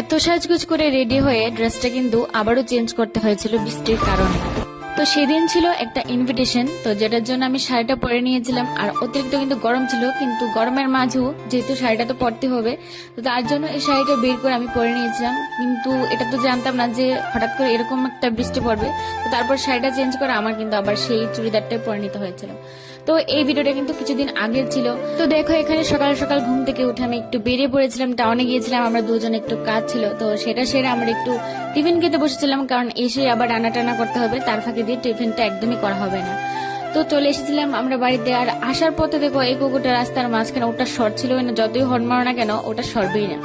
এত সাজগোজ করে রেডি হয়ে ড্রেসটা কিন্তু আবারও চেঞ্জ করতে হয়েছিল বৃষ্টির কারণে। তো সেদিন ছিল একটা ইনভিটেশন, তো যেটার জন্য আমি শাড়িটা পরে নিয়েছিলাম। আর অতিরিক্ত কিন্তু গরম ছিল, কিন্তু গরমের মাঝেও যেহেতু শাড়িটা তো পরতে হবে, তো তার জন্য এই শাড়িটা বের করে আমি পরে নিয়েছিলাম। কিন্তু এটা তো জানতাম না যে হঠাৎ করে এরকম একটা বৃষ্টি পড়বে। তো তারপর শাড়িটা চেঞ্জ করে আমার কিন্তু আবার সেই চুড়িদারটাই পরে নিতে হয়েছিল। তো এই ভিডিওটা কিন্তু কিছুদিন আগের ছিল। তো দেখো এখানে সকাল সকাল ঘুম থেকে উঠে আমি একটু বেরিয়ে পড়েছিলাম, টাউনে গিয়েছিলাম, আমরা দুজন একটু কাজ ছিল, তো সেটা সেরে আমরা একটু টিফিন খেতে বসেছিলাম, কারণ এসে আবার রান্না টানা করতে হবে, তার ফাঁকে দিয়ে টিফিনটা একদমই করা হবে না। তো চলে এসেছিলাম আমরা বাড়িতে। আর আসার পথে দেখো এই কুকুরটা রাস্তার মাঝখানে, ওটা শর্ট ছিল না, যতই হর্ন মারো না কেন ওটা সরবেই না।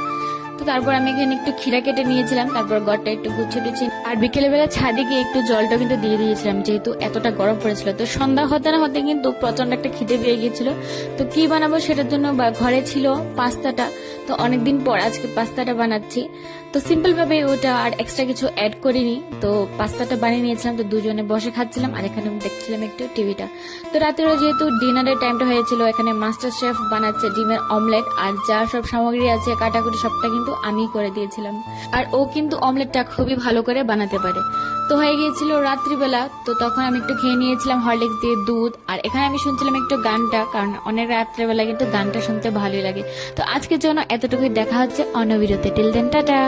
তো তারপর আমি এখানে একটু খিরা কেটে নিয়েছিলাম, তারপর ঘরটা একটু গুছিয়ে টুছিয়ে, আর বিকেলে বেলা ছাদে গিয়ে একটু জলটা কিন্তু দিয়ে দিয়েছিলাম, যেহেতু এতটা গরম পড়েছিল। তো সন্ধ্যা হতে না হতে কিন্তু প্রচন্ড একটা খিদে পেয়ে গিয়েছিল। তো কি বানাবো সেটার জন্য ঘরে ছিল পাস্তাটা, তো অনেকদিন পর আজকে পাস্তাটা বানাচ্ছি। তো সিম্পল ভাবে ওটা আর এক্সট্রা কিছু অ্যাড করিনি, তো পাস্তাটা বানিয়ে নিয়েছিলাম। তো দুজনে বসে খাচ্ছিলাম, আর এখানে আমি দেখছিলাম একটু টিভিটা। তো রাতেরও যেহেতু ডিনারের টাইমটা হয়েছিল, এখানে মাস্টার শেফ বানাচ্ছে ডিমের অমলেট, আর যা সব সামগ্রী আছে কাটাকুটি সবটা কিন্তু আমি করে দিয়েছিলাম। আর ও কিন্তু অমলেটটা খুবই ভালো করে বানাতে পারে। তো হয়ে গিয়েছিল রাত্রিবেলা, তো তখন আমি একটু খেয়ে নিয়েছিলাম হরলিক্স দিয়ে দুধ। আর এখানে আমি শুনছিলাম একটু গানটা, কারণ অনেক রাত্রেবেলা কিন্তু গানটা শুনতে ভালোই লাগে। তো আজকের জন্য এতটুকুই, দেখা হচ্ছে অন্য ভিডিওতে। Till then tata.